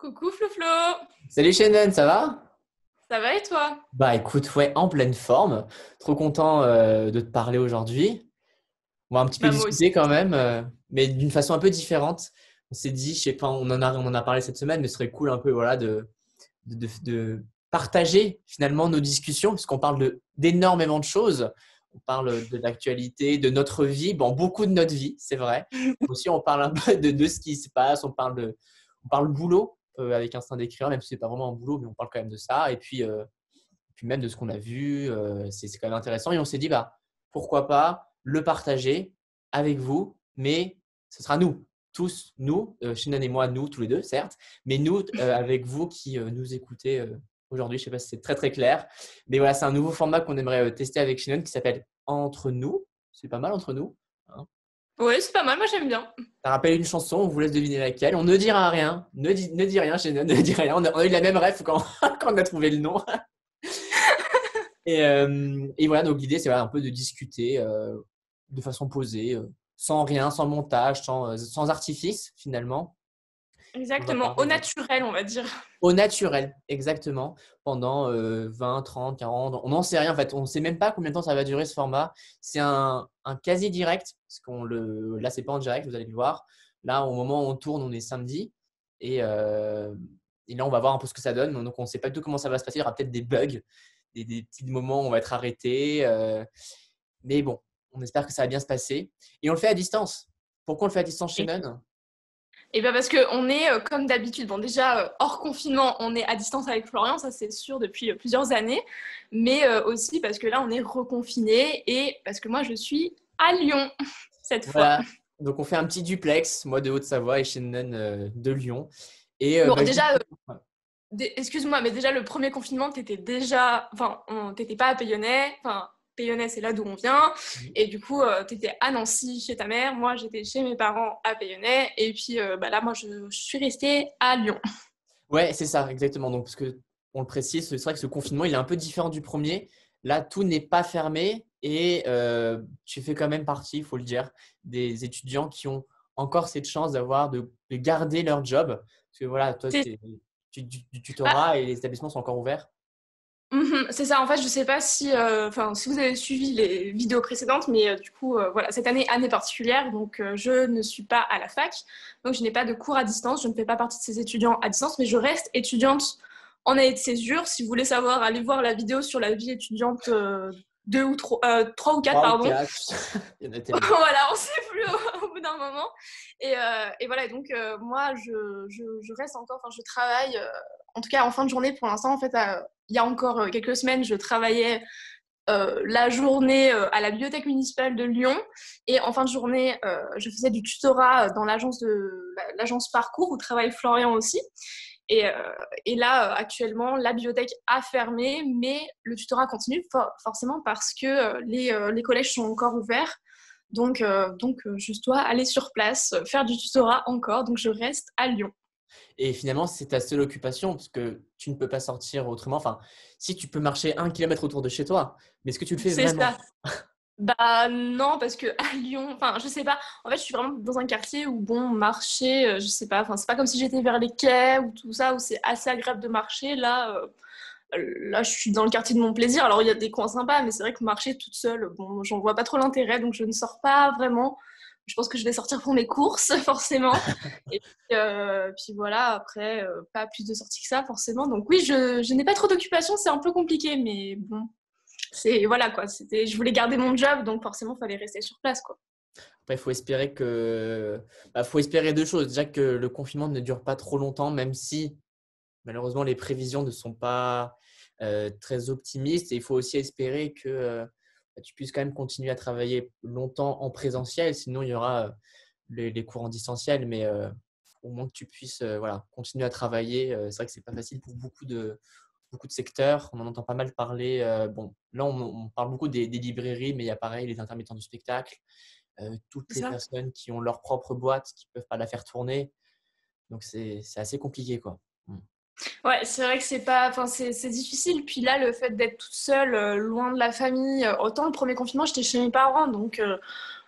Coucou Floflo, Salut Shannon, ça va? ça va et toi? Bah écoute, ouais, en pleine forme. Trop content de te parler aujourd'hui. On va un petit peu Bah moi aussi. discuter quand même, mais d'une façon un peu différente. On s'est dit, je sais pas, on en a parlé cette semaine, mais ce serait cool un peu voilà, de partager finalement nos discussions, parce qu'on parle d'énormément de choses. On parle de l'actualité, de notre vie, bon, beaucoup de notre vie, c'est vrai. Aussi, on parle un peu de ce qui se passe, on parle boulot avec Instinct d'écrire, même si c'est pas vraiment un boulot, mais on parle quand même de ça. Et puis même de ce qu'on a vu, c'est quand même intéressant. Et on s'est dit, bah, pourquoi pas le partager avec vous, mais ce sera nous, tous, nous, Shannon et moi, nous, tous les deux, certes, mais nous, avec vous qui nous écoutez aujourd'hui. Je ne sais pas si c'est très, très clair. Mais voilà, c'est un nouveau format qu'on aimerait tester avec Shannon qui s'appelle Entre nous. C'est pas mal entre nous, hein. Ouais, c'est pas mal, moi j'aime bien. Ça rappelle une chanson, on vous laisse deviner laquelle. On ne dira rien. Ne dis rien, Shannon, ne dis rien. On a eu la même rêve quand, quand on a trouvé le nom. Et voilà, donc l'idée, c'est voilà, un peu de discuter de façon posée, sans rien, sans montage, sans artifice finalement. On va Exactement, parler au naturel on va dire. au naturel, exactement, pendant 20, 30, 40. On n'en sait rien en fait, on ne sait même pas combien de temps ça va durer ce format. C'est un quasi direct, parce là, c'est pas en direct, vous allez le voir. Là, au moment où on tourne, on est samedi. Et, euh, et là, on va voir un peu ce que ça donne. Donc, on ne sait pas du tout comment ça va se passer. Il y aura peut-être des bugs, des petits moments où on va être arrêté. Mais bon, on espère que ça va bien se passer. Et on le fait à distance. Pourquoi on le fait à distance, Et, Shannon? et bien parce qu'on est comme d'habitude, bon déjà hors confinement on est à distance avec Florian, ça c'est sûr depuis plusieurs années, mais aussi parce que là on est reconfiné et parce que moi je suis à Lyon cette fois. Voilà. Donc, on fait un petit duplex, moi de Haute-Savoie et Shannon de Lyon. Et Bon bah, déjà, ouais. excuse-moi, mais déjà le premier confinement, t'étais déjà, enfin, t'étais pas à Bayonnais, enfin, Bayonnais c'est là d'où on vient, et du coup, t'étais à Nancy chez ta mère, moi j'étais chez mes parents à Bayonnais, et puis bah, là, moi je suis restée à Lyon. Ouais, c'est ça, exactement. Donc, parce que on le précise, c'est vrai que ce confinement, il est un peu différent du premier. Là, tout n'est pas fermé et tu fais quand même partie, il faut le dire, des étudiants qui ont encore cette chance de garder leur job. Parce que voilà, toi, C'est du bah, tutorat et les établissements sont encore ouverts. c'est ça, en fait, je sais pas si, enfin, si vous avez suivi les vidéos précédentes, mais du coup, voilà, cette année particulière, donc je ne suis pas à la fac, donc je n'ai pas de cours à distance, je ne fais pas partie de ces étudiants à distance, mais je reste étudiante en année de césure. Si vous voulez savoir, allez voir la vidéo sur la vie étudiante 3 ou 4, 3 ou pardon. 4, il y en a tellement. Voilà, on sait plus au bout d'un moment. Et voilà, donc moi, je reste encore, enfin, je travaille, en tout cas en fin de journée pour l'instant. En fait, il y a encore quelques semaines, je travaillais la journée à la bibliothèque municipale de Lyon. Et en fin de journée, je faisais du tutorat dans l'agence Parcours où travaille Florian aussi. Et, euh, et là, actuellement, la bibliothèque a fermé, mais le tutorat continue forcément parce que les collèges sont encore ouverts. Donc, je dois aller sur place, faire du tutorat encore. Donc, je reste à Lyon. Et finalement, c'est ta seule occupation parce que tu ne peux pas sortir autrement. Enfin, si tu peux marcher 1 kilomètre autour de chez toi, mais est-ce que tu le fais C'est vraiment? ça. Bah non, parce que à Lyon, enfin, je sais pas. En fait, je suis vraiment dans un quartier où, bon, marcher, je sais pas. Enfin, c'est pas comme si j'étais vers les quais ou tout ça, où c'est assez agréable de marcher. Là, je suis dans le quartier de mon plaisir. Alors, il y a des coins sympas, mais c'est vrai que marcher toute seule, bon, j'en vois pas trop l'intérêt, donc je ne sors pas vraiment. Je pense que je vais sortir pour mes courses, forcément. Et puis voilà, après, pas plus de sorties que ça, forcément. Donc oui, je n'ai pas trop d'occupation, c'est un peu compliqué, mais bon, c'est voilà quoi. Je voulais garder mon job, donc forcément, il fallait rester sur place, quoi. Après, il faut espérer faut espérer deux choses. Déjà que le confinement ne dure pas trop longtemps, même si malheureusement les prévisions ne sont pas très optimistes. Et il faut aussi espérer que tu puisses quand même continuer à travailler longtemps en présentiel. Sinon, il y aura les cours en distanciel, mais au moins que tu puisses voilà, continuer à travailler. C'est vrai que c'est pas facile pour beaucoup de secteurs. On en entend pas mal parler. Bon, là, on parle beaucoup des librairies, mais il y a pareil les intermittents du spectacle, toutes C'est les ça. personnes qui ont leur propre boîte, qui ne peuvent pas la faire tourner. Donc, c'est assez compliqué, quoi. Mm. Ouais, c'est vrai que c'est pas, enfin, c'est difficile. Puis là, le fait d'être toute seule, loin de la famille, autant le premier confinement, j'étais chez mes parents, donc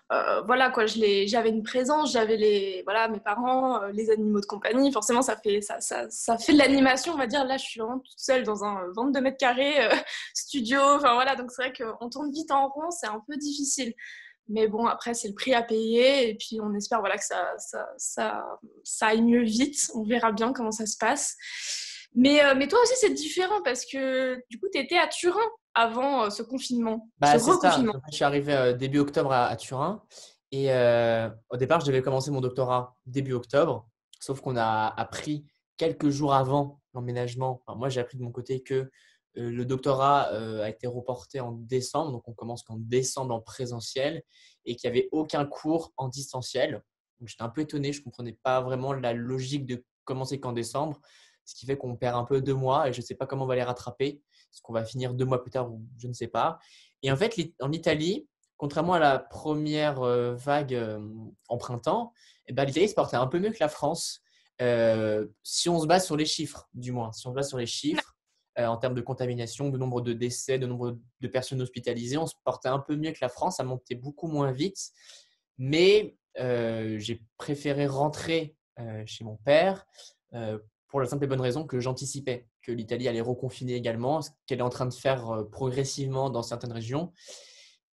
voilà quoi, j'avais une présence, j'avais voilà, mes parents, les animaux de compagnie. Forcément, ça fait de l'animation, on va dire. Là, je suis vraiment toute seule dans un 22 mètres carrés studio. Enfin voilà, donc c'est vrai qu'on tourne vite en rond, c'est un peu difficile. Mais bon, après, c'est le prix à payer. Et puis, on espère voilà, que ça aille mieux vite. On verra bien comment ça se passe. Mais toi aussi, c'est différent parce que du coup, tu étais à Turin avant ce confinement, ce Bah, c'est ça. reconfinement. Je suis arrivé début octobre à Turin et au départ, je devais commencer mon doctorat début octobre, sauf qu'on a appris quelques jours avant l'emménagement. Enfin, moi, j'ai appris de mon côté que le doctorat a été reporté en décembre, donc on commence qu'en décembre en présentiel et qu'il n'y avait aucun cours en distanciel. Donc, j'étais un peu étonné, je ne comprenais pas vraiment la logique de commencer qu'en décembre, ce qui fait qu'on perd un peu 2 mois et je ne sais pas comment on va les rattraper. Est-ce qu'on va finir 2 mois plus tard ou je ne sais pas. Et en fait, en Italie, contrairement à la première vague en printemps, eh ben, l'Italie se portait un peu mieux que la France. Si on se base sur les chiffres, du moins, si on se base sur les chiffres en termes de contamination, de nombre de décès, de nombre de personnes hospitalisées, on se portait un peu mieux que la France. Ça montait beaucoup moins vite. Mais j'ai préféré rentrer chez mon père pour la simple et bonne raison que j'anticipais que l'Italie allait reconfiner également, ce qu'elle est en train de faire progressivement dans certaines régions.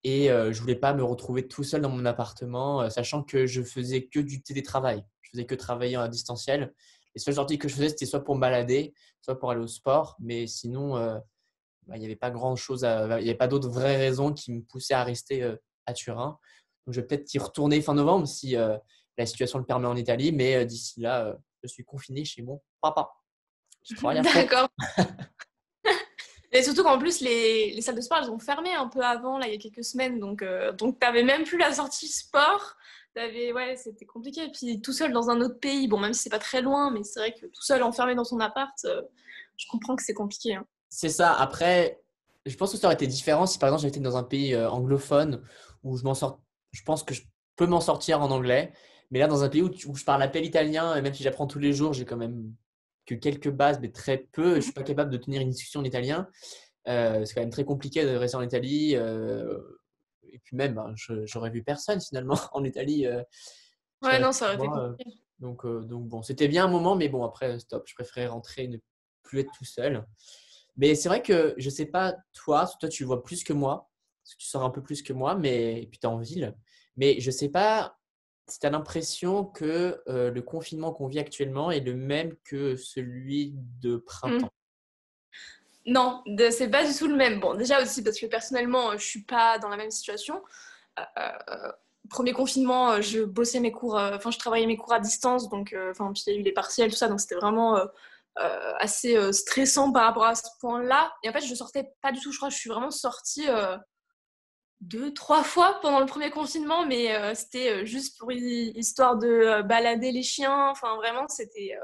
Et je ne voulais pas me retrouver tout seul dans mon appartement, sachant que je faisais que du télétravail. Je faisais que travailler en distanciel. Les seules sorties que je faisais, c'était soit pour me balader, soit pour aller au sport. Mais sinon, il n'y avait pas grand-chose, il n'y avait pas d'autres vraies raisons qui me poussaient à rester à Turin. Donc, je vais peut-être y retourner fin novembre si la situation le permet en Italie. Mais d'ici là, je suis confiné chez mon papa. Je travaille à fond. D'accord. Et surtout qu'en plus, les salles de sport, elles ont fermé un peu avant, là, il y a quelques semaines. Donc tu n'avais même plus la sortie sport. Ouais, c'était compliqué. Et puis tout seul dans un autre pays, bon, même si c'est pas très loin, mais c'est vrai que tout seul enfermé dans son appart, je comprends que c'est compliqué, hein. C'est ça. Après, je pense que ça aurait été différent si par exemple j'étais dans un pays anglophone où je pense que je peux m'en sortir en anglais. Mais là, dans un pays où je parle à peine italien, et même si j'apprends tous les jours, j'ai quand même que quelques bases, mais très peu. Je ne suis pas capable de tenir une discussion en italien. C'est quand même très compliqué de rester en Italie. Et puis même, ben, j'aurais vu personne finalement en Italie. Je serais Ouais, non, resté ça chez aurait été moi. compliqué. Donc bon, c'était bien un moment, mais bon, après, stop. Je préférais rentrer et ne plus être tout seul. Mais c'est vrai que je sais pas, toi, tu le vois plus que moi, parce que tu sors un peu plus que moi, mais et puis tu es en ville. Mais je sais pas si tu as l'impression que le confinement qu'on vit actuellement est le même que celui de Hmm. printemps. Non, c'est pas du tout le même. Bon, déjà aussi parce que personnellement, je suis pas dans la même situation. Premier confinement, je bossais mes cours, enfin, je travaillais mes cours à distance, donc, enfin, puis il y a eu les partiels, tout ça, donc c'était vraiment assez stressant par rapport à ce point-là. Et en fait, je sortais pas du tout, je crois que je suis vraiment sortie 2, 3 fois pendant le premier confinement, mais c'était juste pour histoire de balader les chiens. Enfin, vraiment, c'était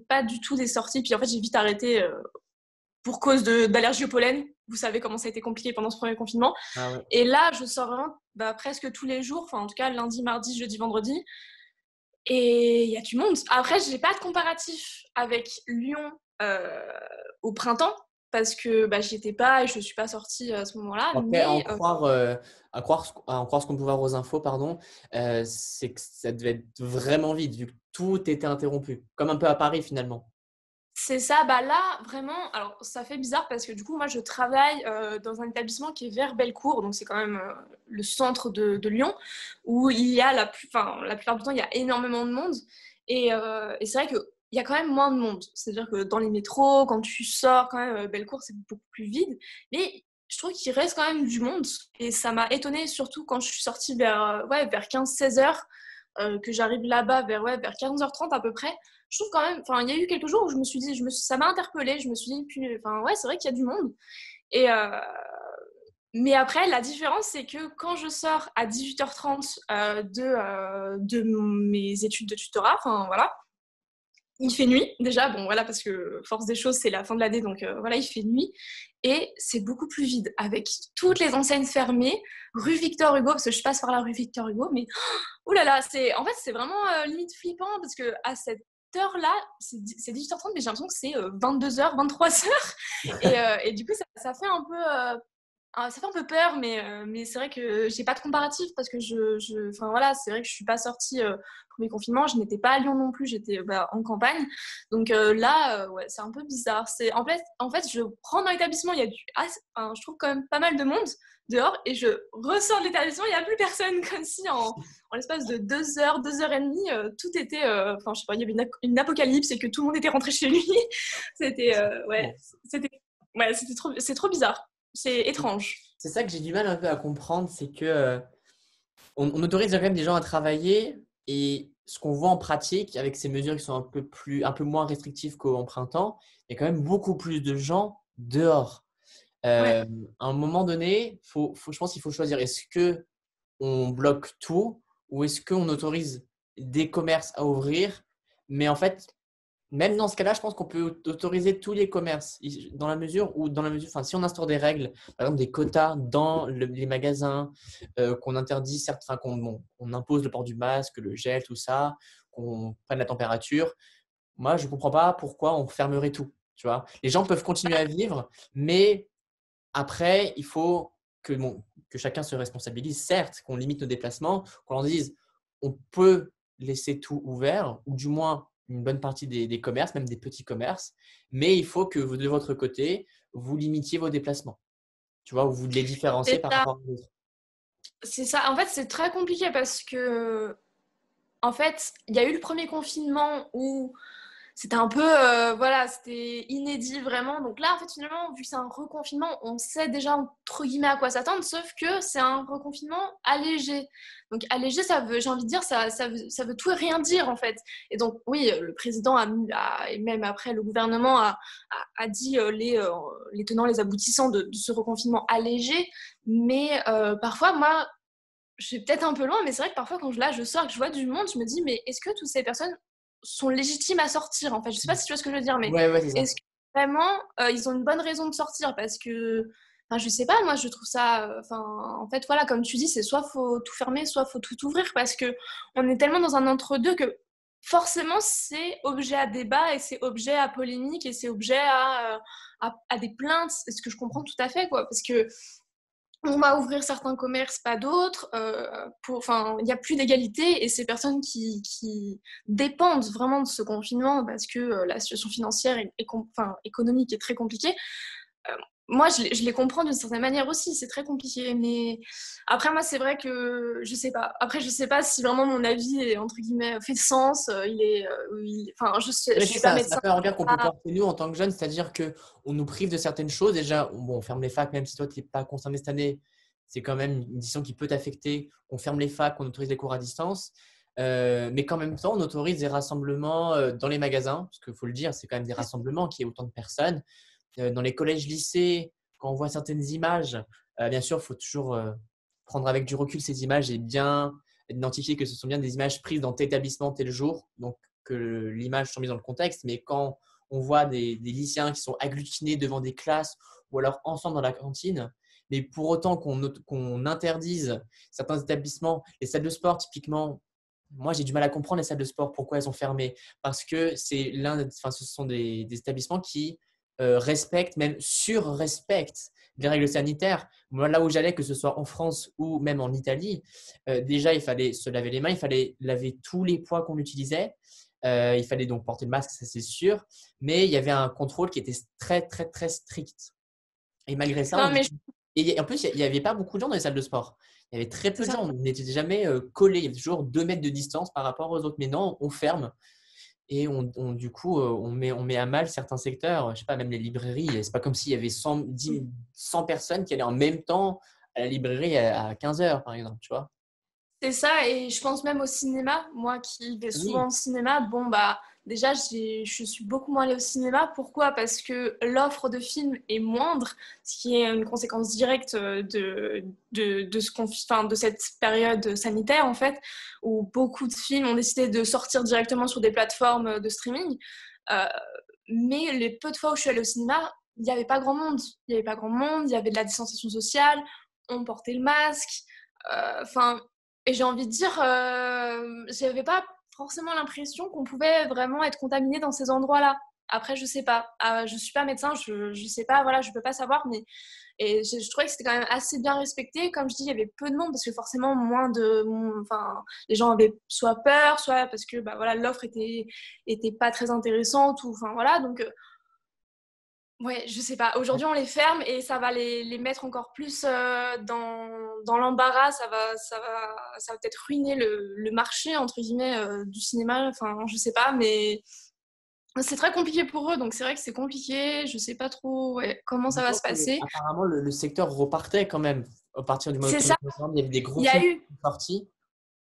pas du tout des sorties. Puis en fait, j'ai vite arrêté pour cause d'allergie au pollen. Vous savez comment ça a été compliqué pendant ce premier confinement. Ah ouais. Et là, je sors vraiment presque tous les jours, enfin en tout cas lundi, mardi, jeudi, vendredi. Et il y a du monde. Après, je n'ai pas de comparatif avec Lyon au printemps parce que j'y étais pas et je ne suis pas sortie à ce moment-là. Après, Mais à en croire ce qu'on peut voir aux infos, pardon, c'est que ça devait être vraiment vite, vu que tout était interrompu, comme un peu à Paris finalement. c'est ça, là, vraiment, alors ça fait bizarre parce que du coup, moi, je travaille dans un établissement qui est vers Bellecour, donc c'est quand même le centre de Lyon, où il y a la plupart du temps, il y a énormément de monde. Et c'est vrai qu'il y a quand même moins de monde. C'est-à-dire que dans les métros, quand tu sors, quand même, Bellecour, c'est beaucoup plus vide. Mais je trouve qu'il reste quand même du monde. Et ça m'a étonnée, surtout quand je suis sortie vers 15-16 heures, que j'arrive là-bas vers 15h30 à peu près. Je trouve quand même, enfin, il y a eu quelques jours où je me suis dit, ça m'a interpellée, je me suis dit, puis, enfin, ouais, c'est vrai qu'il y a du monde. Et, mais après, la différence, c'est que quand je sors à 18h30 de mes études de tutorat, enfin, voilà, il fait nuit, déjà, bon, voilà, parce que force des choses, c'est la fin de l'année, donc voilà, il fait nuit. Et c'est beaucoup plus vide, avec toutes les enseignes fermées, rue Victor Hugo, parce que je passe par la rue Victor Hugo, mais ouh là là, en fait, c'est vraiment limite flippant parce que à cette heure-là, c'est 18h30, mais j'ai l'impression que c'est 22h, 23h. Et du coup, ça fait un peu. Ça fait un peu peur, mais c'est vrai que j'ai pas de comparatif parce que enfin voilà, c'est vrai que je suis pas sortie premier confinement, je n'étais pas à Lyon non plus, j'étais en campagne. Donc là, ouais, c'est un peu bizarre. En fait, je rentre dans l'établissement, il y a enfin, je trouve quand même pas mal de monde dehors et je ressors de l'établissement, il y a plus personne, comme si en l'espace de 2 heures, 2 heures et demie, tout était, enfin je sais pas, il y avait une apocalypse et que tout le monde était rentré chez lui. C'était, ouais, Bon. c'était, ouais, c'est trop bizarre. C'est étrange. C'est ça que j'ai du mal un peu à comprendre, c'est que on autorise quand même des gens à travailler et ce qu'on voit en pratique avec ces mesures qui sont un peu moins restrictives qu'au printemps, il y a quand même beaucoup plus de gens dehors. Ouais. Euh, à un moment donné, je pense qu'il faut choisir. Est-ce que on bloque tout ou est-ce qu'on autorise des commerces à ouvrir? Mais en fait, même dans ce cas-là, je pense qu'on peut autoriser tous les commerces enfin, si on instaure des règles, par exemple des quotas dans les magasins, qu'on interdit enfin, on impose le port du masque, le gel, tout ça, qu'on prenne la température. Moi, je ne comprends pas pourquoi on fermerait tout. Tu vois, les gens peuvent continuer à vivre, mais après, il faut que chacun se responsabilise. Certes, qu'on limite nos déplacements, qu'on leur dise on peut laisser tout ouvert, ou du moins une bonne partie des commerces, même des petits commerces, mais il faut que vous, de votre côté, vous limitiez vos déplacements. Tu vois, ou vous les différenciez C'est par ça. rapport aux autres. C'est ça. En fait, c'est très compliqué parce que, en fait, il y a eu le premier confinement où c'était un peu, voilà, c'était inédit vraiment. Donc là, en fait, finalement, vu que c'est un reconfinement, on sait déjà entre guillemets à quoi s'attendre, sauf que c'est un reconfinement allégé. Donc allégé, j'ai envie de dire, ça veut tout et rien dire en fait. Et donc oui, le président et même après le gouvernement a dit les tenants, les aboutissants de ce reconfinement allégé. Mais parfois, moi, je suis peut-être un peu loin, mais c'est vrai que parfois, là, je sors et que je vois du monde, je me dis, mais est-ce que toutes ces personnes sont légitimes à sortir, en fait? Je sais pas si tu vois ce que je veux dire, mais Ouais, ouais, c'est ça. est-ce que vraiment, ils ont une bonne raison de sortir? Parce que, enfin, je sais pas, moi, je trouve ça, enfin, en fait, voilà, comme tu dis, c'est soit faut tout fermer, soit faut tout ouvrir, parce que on est tellement dans un entre-deux que forcément, c'est objet à débat et c'est objet à polémique et c'est objet à des plaintes, c'est ce que je comprends tout à fait, quoi, parce que on va ouvrir certains commerces, pas d'autres. Enfin, il n'y a plus d'égalité et ces personnes qui dépendent vraiment de ce confinement parce que la situation financière enfin, économique est très compliquée. Euh, Moi, je les comprends d'une certaine manière aussi. C'est très compliqué, mais après, moi, c'est vrai que je sais pas. Après, je sais pas si vraiment mon avis est entre guillemets fait sens. Enfin, je Ouais, c'est suis pas ça, c'est un médecin. peu un regard qu'on peut Ah, porter nous en tant que jeunes, c'est-à-dire qu'on nous prive de certaines choses. Déjà, bon, on ferme les facs, même si toi, tu n'es pas concerné cette année, c'est quand même une décision qui peut t'affecter. On ferme les facs, on autorise les cours à distance, mais qu'en même temps, on autorise des rassemblements dans les magasins, parce qu'il faut le dire, c'est quand même des rassemblements qui est autant de personnes. Dans les collèges, lycées, quand on voit certaines images, bien sûr, il faut toujours prendre avec du recul ces images et bien identifier que ce sont bien des images prises dans tel établissement tel jour, donc que l'image soit mise dans le contexte. Mais quand on voit des lycéens qui sont agglutinés devant des classes ou alors ensemble dans la cantine, mais pour autant qu'on interdise certains établissements, les salles de sport typiquement, moi j'ai du mal à comprendre les salles de sport, pourquoi elles sont fermées. Parce que ce sont des établissements qui respectent, même sur-respectent les règles sanitaires. Moi, là où j'allais, que ce soit en France ou même en Italie, déjà, il fallait se laver les mains, il fallait laver tous les poids qu'on utilisait. Il fallait donc porter le masque, ça c'est sûr. Mais il y avait un contrôle qui était très, très, très strict. Et malgré ça, non, mais et en plus, il n'y avait pas beaucoup de gens dans les salles de sport. Il y avait très c'est peu de ça. gens. On n'était jamais collés. Il y avait toujours 2 mètres de distance par rapport aux autres. Mais non, on ferme. Et du coup, on met à mal certains secteurs. Je sais pas, même les librairies. C'est pas comme s'il y avait 100 personnes qui allaient en même temps à la librairie à 15 heures, par exemple. Tu vois? C'est ça, et je pense même au cinéma. Moi qui vais souvent Oui, au cinéma, bon, bah, déjà, je suis beaucoup moins allée au cinéma. Pourquoi? Parce que l'offre de films est moindre, ce qui est une conséquence directe enfin, de cette période sanitaire, en fait, où beaucoup de films ont décidé de sortir directement sur des plateformes de streaming. Euh, mais les peu de fois où je suis allée au cinéma, il n'y avait pas grand monde. Il n'y avait pas grand monde, il y avait de la distanciation sociale, on portait le masque. Enfin, et j'ai envie de dire, j'avais pas forcément l'impression qu'on pouvait vraiment être contaminé dans ces endroits-là. Après, je sais pas. Je suis pas médecin, je sais pas, voilà, je peux pas savoir, mais et je trouvais que c'était quand même assez bien respecté. Comme je dis, il y avait peu de monde parce que forcément, enfin, les gens avaient soit peur, soit parce que bah, voilà, l'offre était pas très intéressante, ou enfin voilà. Donc, ouais, je sais pas. Aujourd'hui, on les ferme et ça va les mettre encore plus dans l'embarras. Ça va peut-être ruiner le marché, entre guillemets, du cinéma. Enfin, je sais pas, mais c'est très compliqué pour eux. Donc, c'est vrai que c'est compliqué. Je sais pas trop ouais, comment ça va D'autant se que, passer. apparemment, le secteur repartait quand même. À partir du mois C'est d'octobre, ça. il y avait des gros Il y a films eu qui sont sortis.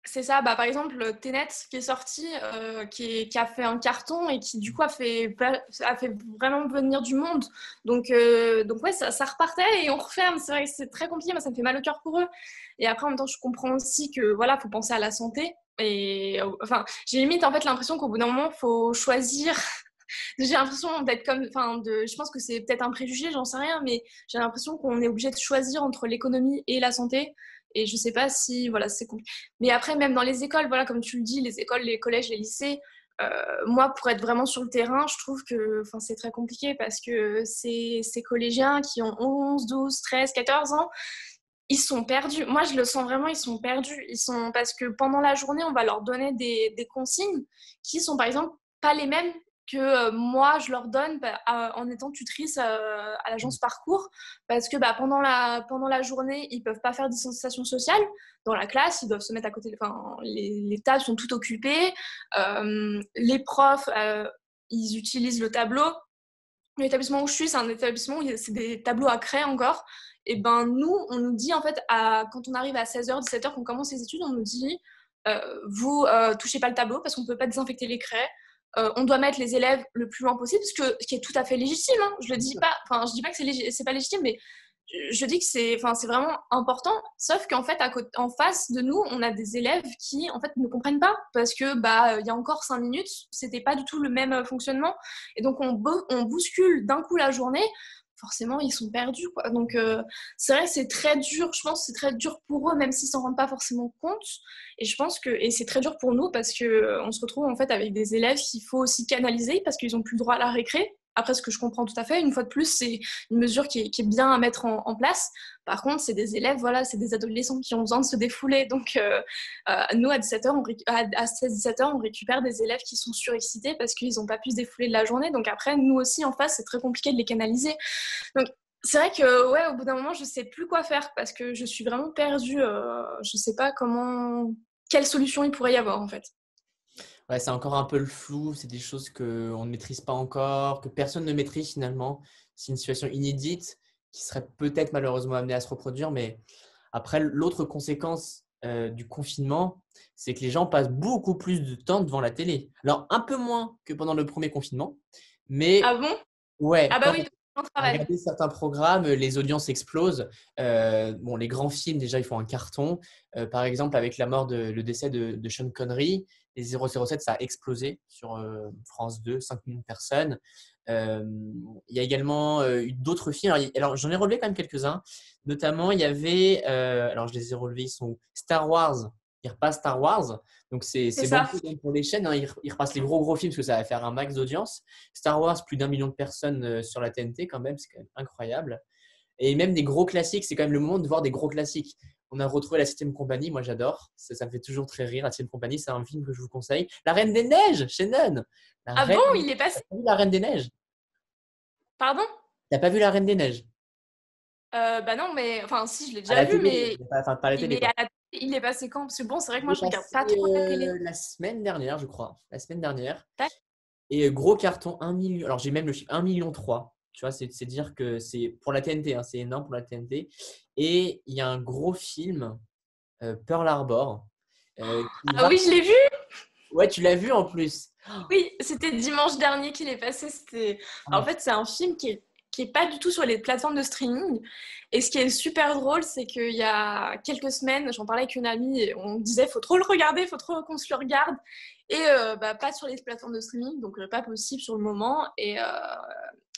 C'est ça, bah, par exemple, Tenet qui est sorti, qui a fait un carton et qui du coup a fait vraiment venir du monde. Donc ouais, ça repartait et on referme. C'est vrai que c'est très compliqué, moi ça me fait mal au cœur pour eux. Et après, en même temps, je comprends aussi que voilà, faut penser à la santé. Et enfin, j'ai limite en fait l'impression qu'au bout d'un moment, faut choisir. J'ai l'impression d'être comme, enfin, je pense que c'est peut-être un préjugé, j'en sais rien, mais j'ai l'impression qu'on est obligé de choisir entre l'économie et la santé. Et je sais pas si, voilà, c'est compliqué. Mais après, même dans les écoles, voilà, comme tu le dis, les écoles, les collèges, les lycées, moi, pour être vraiment sur le terrain, je trouve que enfin, c'est très compliqué parce que ces collégiens qui ont 11, 12, 13, 14 ans, ils sont perdus. Moi, je le sens vraiment, ils sont perdus. Parce que pendant la journée, on va leur donner des consignes qui sont, par exemple, pas les mêmes que moi, je leur donne en étant tutrice à l'agence parcours. Parce que bah, pendant la journée, ils peuvent pas faire de distanciation sociale. Dans la classe, ils doivent se mettre à côté. Enfin, les tables sont toutes occupées. Les profs, ils utilisent le tableau. L'établissement où je suis, c'est un établissement où c'est des tableaux à craie encore. Et ben nous, on nous dit en fait, quand on arrive à 16h, 17h, qu'on commence les études, on nous dit vous touchez pas le tableau parce qu'on peut pas désinfecter les craies. On doit mettre les élèves le plus loin possible, ce qui est tout à fait légitime. Hein. Je le dis pas, enfin je dis pas que c'est pas légitime, mais je dis que c'est vraiment important. Sauf qu'en fait, en face de nous, on a des élèves qui en fait ne comprennent pas parce que bah il y a encore 5 minutes, c'était pas du tout le même fonctionnement. Et donc on bouscule d'un coup la journée. Forcément, ils sont perdus, quoi. Donc, c'est vrai que c'est très dur. Je pense que c'est très dur pour eux, même s'ils s'en rendent pas forcément compte. Et je pense et c'est très dur pour nous parce que on se retrouve en fait avec des élèves qu'il faut aussi canaliser parce qu'ils ont plus le droit à la récré. Après, ce que je comprends tout à fait, une fois de plus, c'est une mesure qui est bien à mettre en place. Par contre, c'est des élèves, voilà, c'est des adolescents qui ont besoin de se défouler. Donc, nous, à 17h, à 16-17h, on récupère des élèves qui sont surexcités parce qu'ils n'ont pas pu se défouler de la journée. Donc après, nous aussi, en face, c'est très compliqué de les canaliser. Donc, c'est vrai que, ouais, au bout d'un moment, je sais plus quoi faire parce que je suis vraiment perdue. Je sais pas quelle solution il pourrait y avoir, en fait. Ouais, c'est encore un peu le flou, c'est des choses qu'on ne maîtrise pas encore, que personne ne maîtrise finalement. C'est une situation inédite qui serait peut-être malheureusement amenée à se reproduire. Mais après, l'autre conséquence du confinement, c'est que les gens passent beaucoup plus de temps devant la télé. Alors, un peu moins que pendant le premier confinement, Ah mais bon? ouais, Ah bah quand oui, on travaille. regardez certains programmes, les audiences explosent. Bon, les grands films, déjà, ils font un carton. Par exemple, avec le décès de Sean Connery, les 007, ça a explosé sur France 2, 5 millions de personnes. Il y a également eu d'autres films. Alors, j'en ai relevé quand même quelques-uns. Notamment, il y avait, alors je les ai relevés, ils sont où Star Wars. Il repasse Star Wars. Donc, C'est c'est bon ça. pour les chaînes. Hein. Ils repassent les gros films parce que ça va faire un max d'audience. Star Wars, plus d'1 million de personnes sur la TNT quand même. C'est quand même incroyable. Et même des gros classiques. C'est quand même le moment de voir des gros classiques. On a retrouvé La Septième Compagnie. Moi, j'adore. Ça me fait toujours très rire. La Septième Compagnie, c'est un film que je vous conseille. La Reine des Neiges, Shannon. Ah bon, il est T'as passé? pas vu La Reine des Neiges? Pardon? T'as pas vu La Reine des Neiges? Bah non, mais enfin, si, je l'ai À déjà la vu, télé. mais Enfin, pas à la télé, quoi. il est passé quand? Parce que bon, c'est vrai que Il moi, est je regarde passé pas trop la télé. la semaine dernière, je crois. La semaine dernière. Tac. Et gros carton, 1 million. Alors, j'ai même le chiffre 1,3 million. Tu vois, c'est dire que c'est pour la TNT, hein, c'est énorme pour la TNT. Et il y a un gros film, Pearl Harbor, qui Ah oui, je l'ai vu. Ouais, tu l'as vu en plus. Oui, c'était dimanche dernier qu'il est passé. En Ah, fait, c'est un film qui est pas du tout sur les plateformes de streaming. Et ce qui est super drôle, c'est qu'il y a quelques semaines, j'en parlais avec une amie et on disait faut trop le regarder, faut trop qu'on se le regarde. Et bah, pas sur les plateformes de streaming, donc pas possible sur le moment.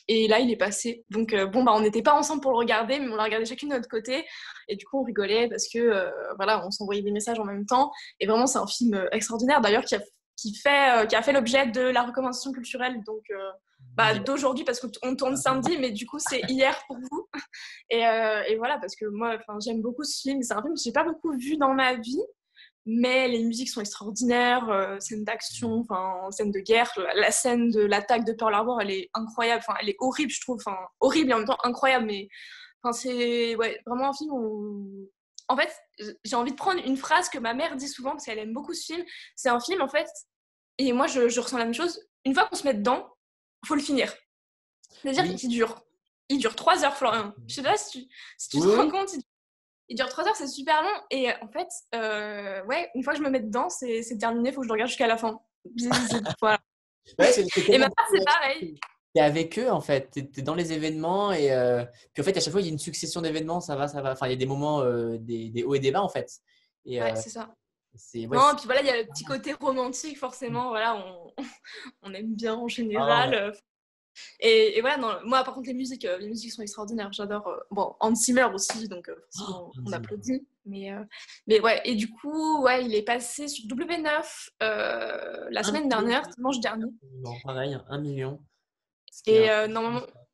Et là, il est passé. Donc bon, bah, on n'était pas ensemble pour le regarder, mais on l'a regardé chacune de notre côté. Et du coup, on rigolait parce que voilà, on s'envoyait des messages en même temps. Et vraiment, c'est un film extraordinaire. D'ailleurs, qui a qui a fait l'objet de la recommandation culturelle d'aujourd'hui parce qu'on tourne samedi, mais du coup c'est hier pour vous. Et voilà, parce que moi j'aime beaucoup ce film. C'est un film que j'ai pas beaucoup vu dans ma vie, mais les musiques sont extraordinaires, scène d'action, scène de guerre, la scène de l'attaque de Pearl Harbor, elle est incroyable, elle est horrible je trouve, horrible et en même temps incroyable, mais c'est vraiment un film où en fait j'ai envie de prendre une phrase que ma mère dit souvent parce qu'elle aime beaucoup ce film. C'est un film en fait, et moi je ressens la même chose, une fois qu'on se met dedans, faut le finir. C'est-à-dire Oui. qu'il dure 3 heures, Florian. Je sais pas si tu te rends compte, il dure 3 heures, c'est super long. Et en fait, une fois que je me mets dedans, c'est terminé, il faut que je le regarde jusqu'à la fin. Voilà. Ouais, Et ma mère, c'est pareil. T'es avec eux en fait, t'es dans les événements et puis en fait à chaque fois il y a une succession d'événements, ça va. Enfin il y a des moments, des hauts et des bas en fait. Et Ouais, c'est ça. c'est Non, puis voilà, il y a le petit côté romantique, forcément. Voilà, on aime bien en général. Et voilà, moi par contre, les musiques sont extraordinaires. J'adore. Bon, Hans Zimmer aussi, donc forcément, on applaudit. Mais ouais, et du coup, ouais, il est passé sur W9 la semaine dernière, dimanche dernier. Non, pareil, 1 million. Et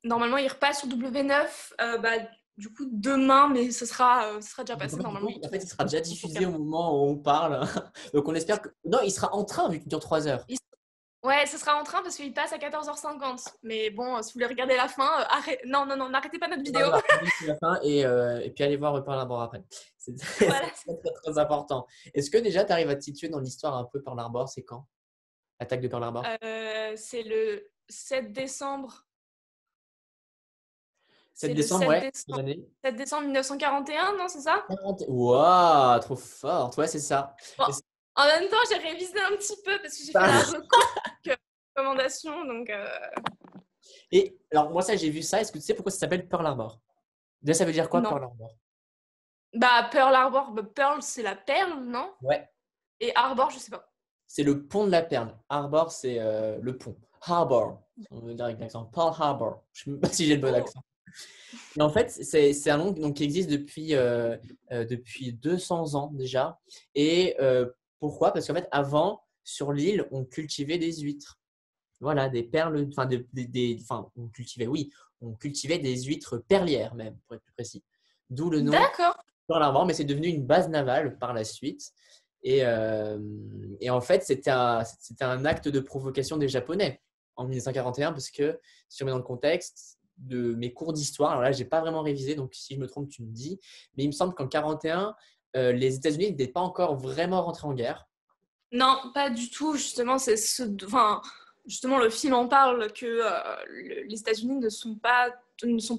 normalement, il repasse sur W9 du coup demain, mais ce sera déjà passé normalement. Oui, en fait, il sera déjà diffusé au moment où on parle. Donc on espère que. Non, il sera en train vu qu'il dure 3 heures. Ouais, ce sera en train parce qu'il passe à 14h50. Mais bon, si vous voulez regarder la fin, non, n'arrêtez pas notre vidéo. La fin et puis allez voir Pearl Harbor après. C'est Voilà. très important. Est-ce que déjà tu arrives à te situer dans l'histoire un peu Pearl Harbor? C'est quand l'attaque de Pearl Harbor? C'est le 7 décembre. 7 décembre, ouais. 7 décembre 1941, non, c'est ça? Waouh, trop forte. Ouais, c'est ça. Bon, en même temps, j'ai révisé un petit peu parce que j'ai fait la recommandation. Donc, Et alors, moi, ça, j'ai vu ça. Est-ce que tu sais pourquoi ça s'appelle Pearl Harbor? Déjà, ça veut dire quoi, non. Pearl Harbor? Pearl Harbor, Pearl, c'est la perle, non? Ouais. Et Harbor, je sais pas. C'est le pont de la perle. Harbor, c'est le pont. Harbor. On veut dire avec l'accent. Pearl Harbor. Je ne sais même pas si j'ai le bon accent. Et en fait, c'est un nom donc, qui existe depuis 200 ans déjà. Et pourquoi? Parce qu'en fait, avant, sur l'île, on cultivait des huîtres. Voilà, des perles, on cultivait des huîtres perlières même, pour être plus précis. D'où le nom D'accord. Pearl Harbor, mais c'est devenu une base navale par la suite. Et en fait, c'était un acte de provocation des Japonais en 1941 parce que, si on met dans le contexte de mes cours d'histoire, alors là, je n'ai pas vraiment révisé, donc si je me trompe, tu me dis, mais il me semble qu'en 1941, les États-Unis n'étaient pas encore vraiment rentrés en guerre. Non, pas du tout. Justement, justement, le film en parle que les États-Unis ne sont pas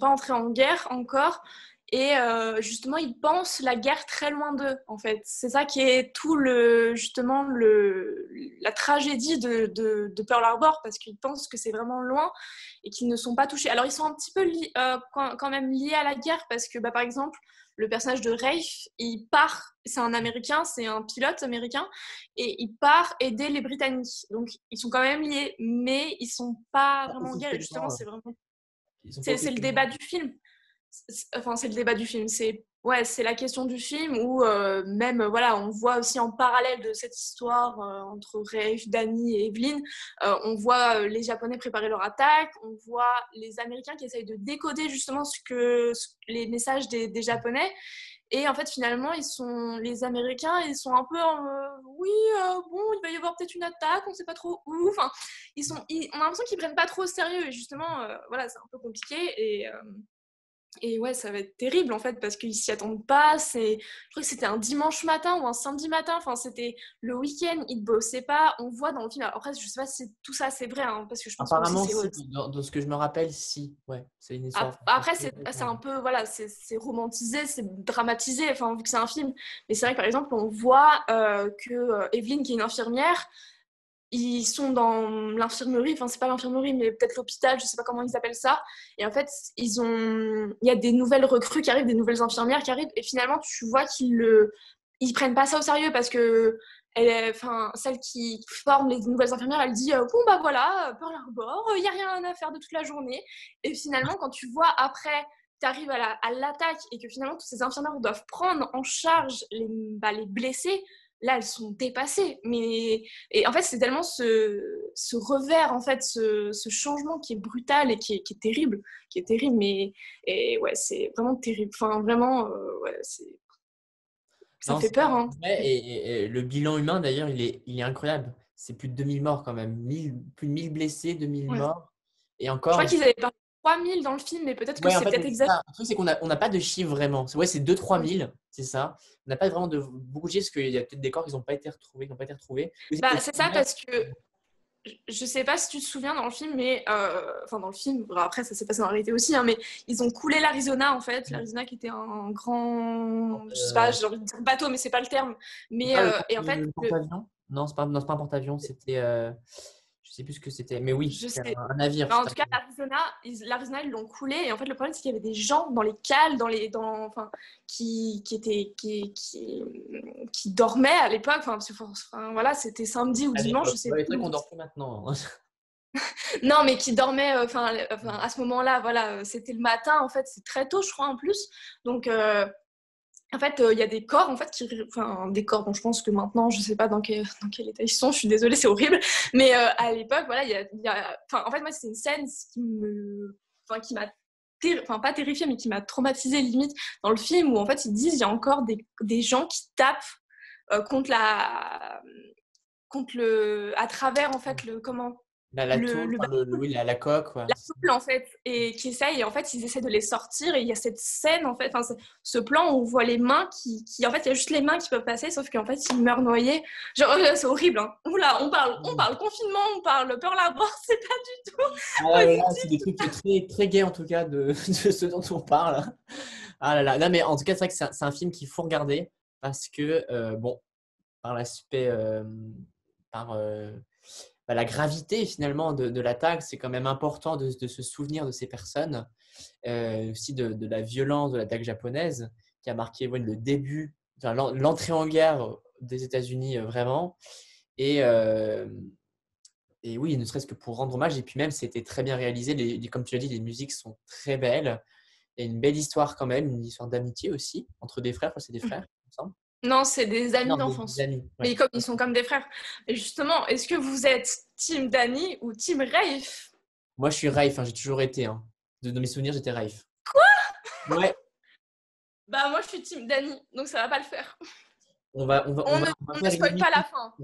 entrés en guerre encore. Et justement, ils pensent la guerre très loin d'eux, en fait. C'est ça qui est la tragédie de Pearl Harbor, parce qu'ils pensent que c'est vraiment loin et qu'ils ne sont pas touchés. Alors, ils sont un petit peu quand même liés à la guerre, parce que, par exemple, le personnage de Rafe, il part, c'est un Américain, c'est un pilote américain, et il part aider les Britanniques. Donc, ils sont quand même liés, mais ils sont pas vraiment en guerre. Et justement, c'est le débat du film. C'est le débat du film. C'est la question du film où même voilà, on voit aussi en parallèle de cette histoire entre Rafe, Danny et Evelyn, on voit les Japonais préparer leur attaque, on voit les Américains qui essayent de décoder justement les messages des Japonais. Et en fait, finalement, les Américains, ils sont un peu en bon, il va y avoir peut-être une attaque, on sait pas trop où. Enfin, on a l'impression qu'ils prennent pas trop au sérieux. Et justement, voilà, c'est un peu compliqué. Et ouais, ça va être terrible en fait parce qu'ils s'y attendent pas. Je crois que c'était un dimanche matin ou un samedi matin. Enfin, c'était le week-end. Ils bossaient pas. On voit dans le film. Après, je sais pas si tout ça c'est vrai, hein, parce que je pense apparemment, que dans ce que je me rappelle, si. Ouais, c'est une histoire. Après, c'est un peu voilà, c'est romantisé, c'est dramatisé. Enfin, vu que c'est un film. Mais c'est vrai que par exemple, on voit que Evelyn, qui est une infirmière, ils sont dans l'infirmerie, enfin c'est pas l'infirmerie mais peut-être l'hôpital, je sais pas comment ils appellent ça, et en fait il y a des nouvelles recrues qui arrivent, des nouvelles infirmières qui arrivent, et finalement tu vois ils prennent pas ça au sérieux parce que celle qui forme les nouvelles infirmières, elle dit bon bah voilà, Pearl Harbor, il y a rien à faire de toute la journée, et finalement quand tu vois après tu arrives à l'attaque et que finalement toutes ces infirmières doivent prendre en charge les blessés, là, elles sont dépassées. Et en fait, c'est tellement ce revers, en fait, ce changement qui est brutal et qui est terrible, mais et ouais, c'est vraiment terrible. Enfin, vraiment, ouais, ça Non, fait c'est peur, hein. vrai. Et le bilan humain, d'ailleurs, il est incroyable. C'est plus de 2000 morts quand même. Plus de 1000 blessés, 2000 Ouais. morts. Et Je encore, crois qu'ils avaient parlé de 3000 dans le film, mais peut-être que ouais, en c'est fait, peut-être c'est exact. ça. Le truc, c'est qu'on n'a pas de chiffres vraiment. Ouais, c'est 2-3 000, c'est ça. On n'a pas vraiment beaucoup de chiffres parce qu'il y a peut-être des corps qui n'ont pas été retrouvés, qui n'ont pas été retrouvés. Bah, c'est ça parce que je sais pas si tu te souviens dans le film, mais enfin dans le film, bon, après ça s'est passé dans la réalité aussi, hein, mais ils ont coulé l'Arizona en fait, l'Arizona qui était un grand, je sais pas, Euh, j'ai envie de dire bateau, mais c'est pas le terme. c'est Mais pas et en fait, le porte-avions? Non, c'est pas un porte-avions. C'était, je sais plus ce que c'était. Mais oui, je c'était sais. un navire. Mais en tout cas, l'Arizona, ils l'ont coulé. Et en fait, le problème, c'est qu'il y avait des gens dans les cales, enfin, qui dormaient à l'époque. Enfin, enfin, voilà, c'était samedi ou À dimanche, l'époque. je sais Ouais, c'est plus. vrai qu'on dort plus maintenant, hein. Non, mais qui dormaient, enfin, à ce moment-là, voilà, c'était le matin, en fait, c'est très tôt, je crois, en plus. Donc, en fait, il y a des corps, en fait, enfin, des corps dont je pense que maintenant, je sais pas dans quel état ils sont, je suis désolée, c'est horrible. Mais à l'époque, voilà, enfin, en fait, moi, c'est une scène enfin, qui m'a, enfin, pas terrifiée, mais qui m'a traumatisée limite dans le film où, en fait, ils disent, il y a encore des gens qui tapent contre à travers, en fait, La tôle, le enfin, oui, la coque, quoi. la tôle, en fait, et qui essaye, et en fait, ils essaient de les sortir, et il y a cette scène, en fait, enfin, ce plan où on voit les mains en fait, il y a juste les mains qui peuvent passer, sauf qu'en fait, ils meurent noyés. Genre, c'est horrible, hein. Oula, on parle confinement, on parle Pearl Harbor, c'est pas du tout Ah là là, c'est des positif. trucs très, très gays en tout cas de ce dont on parle. Ah là là. Non, mais en tout cas, c'est vrai que c'est un film qu'il faut regarder parce que, bon, par l'aspect, par la gravité finalement de l'attaque, c'est quand même important de se souvenir de ces personnes, aussi de la violence de l'attaque japonaise qui a marqué ouais, le début, enfin, l'entrée en guerre des États-Unis vraiment. Et, et oui, ne serait-ce que pour rendre hommage. Et puis même, c'était très bien réalisé. Comme tu l'as dit, les musiques sont très belles. Il y a une belle histoire quand même, une histoire d'amitié aussi entre des frères. Je crois que c'est des frères, il me semble. Non, c'est des amis Non, des d'enfance. amis. Ouais. Mais comme ils sont comme des frères. Et justement, est-ce que vous êtes Team Danny ou Team Rafe? Moi, je suis Rafe. Hein, j'ai toujours été. Hein. De mes souvenirs, j'étais Rafe. Ouais. Bah, moi, je suis Team Danny, donc ça va pas le faire. On va On ne faire une spoil pas émission. la fin.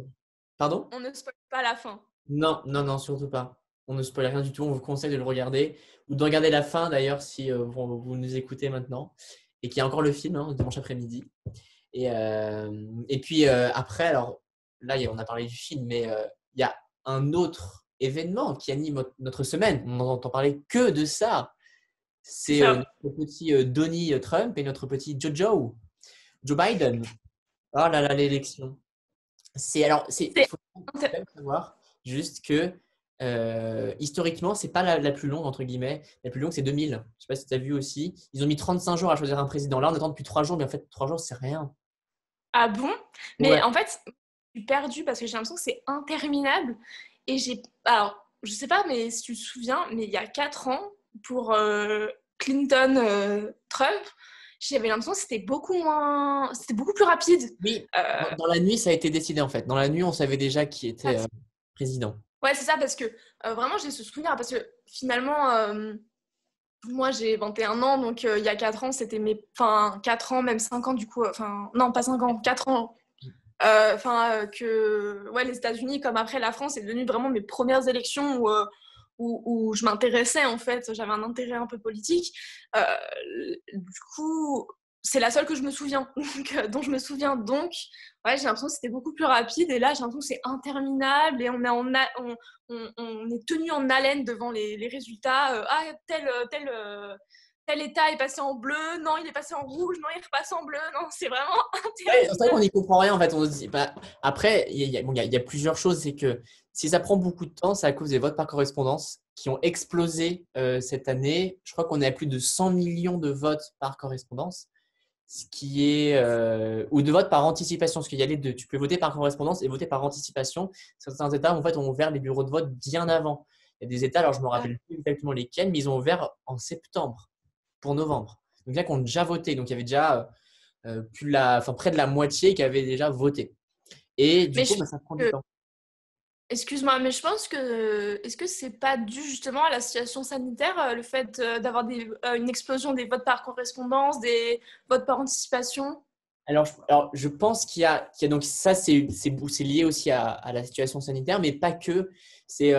Pardon? On ne spoil pas la fin. Non, non, non, surtout pas. On ne spoil rien du tout. On vous conseille de le regarder ou de regarder la fin d'ailleurs si vous nous écoutez maintenant et qu'il y a encore le film hein, dimanche après-midi. Et puis après, alors là, on a parlé du film, mais il y a un autre événement qui anime notre semaine. On n'entend parler que de ça. C'est C'est ça. notre petit Donnie Trump et notre petit Joe Biden. Oh là là, l'élection. Il C'est faut quand même savoir juste que historiquement, c'est pas la plus longue, entre guillemets. La plus longue, c'est 2000. Je sais pas si tu as vu aussi. Ils ont mis 35 jours à choisir un président. Là, on attend depuis 3 jours, mais en fait, 3 jours, c'est rien. Ah bon? Mais Ouais. en fait, je suis perdue parce que j'ai l'impression que c'est interminable. Et alors, je sais pas, mais si tu te souviens, mais il y a 4 ans, pour Clinton, Trump, j'avais l'impression que c'était beaucoup moins. C'était beaucoup plus rapide. Oui, Euh, dans la nuit, ça a été décidé en fait. Dans la nuit, on savait déjà qui était président. ouais, c'est ça, parce que vraiment, j'ai ce souvenir, parce que finalement, moi, j'ai 21 ans, donc il y a 4 ans, c'était Enfin, 4 ans, même 5 ans, du coup. Enfin, non, pas 5 ans, 4 ans. Que ouais, les États-Unis, comme après la France, c'est devenu vraiment mes premières élections où je m'intéressais, en fait. J'avais un intérêt un peu politique. Euh, du coup, c'est la seule que je me souviens, dont je me souviens. Donc, ouais, j'ai l'impression que c'était beaucoup plus rapide. Et là, j'ai l'impression que c'est interminable et on est tenu en haleine devant les résultats. Ah, tel État est passé en bleu, non, il est passé en rouge, non, il repasse en bleu. Non, c'est vraiment Ouais, c'est vrai qu'on interminable. n'y comprend rien en fait. On se dit, bah, après, il y a plusieurs choses. C'est que si ça prend beaucoup de temps, c'est à cause des votes par correspondance qui ont explosé cette année. Je crois qu'on est à plus de 100 millions de votes par correspondance, ce qui est ou de votes par anticipation, ce qu'il y a les deux. Tu peux voter par correspondance et voter par anticipation. Certains États en fait ont ouvert les bureaux de vote bien avant. Il y a des États, alors je me rappelle plus exactement lesquels, mais ils ont ouvert en septembre pour novembre. Donc là, qu'on a déjà voté. Donc il y avait déjà près de la moitié qui avait déjà voté. Et du Mais coup, je bah, pense ça prend du que, temps. excuse-moi, mais je pense que, est-ce que c'est pas dû justement à la situation sanitaire, le fait d'avoir une explosion des votes par correspondance, des votes par anticipation? Alors, je pense qu'il y a donc ça, c'est lié aussi à la situation sanitaire, mais pas que. C'est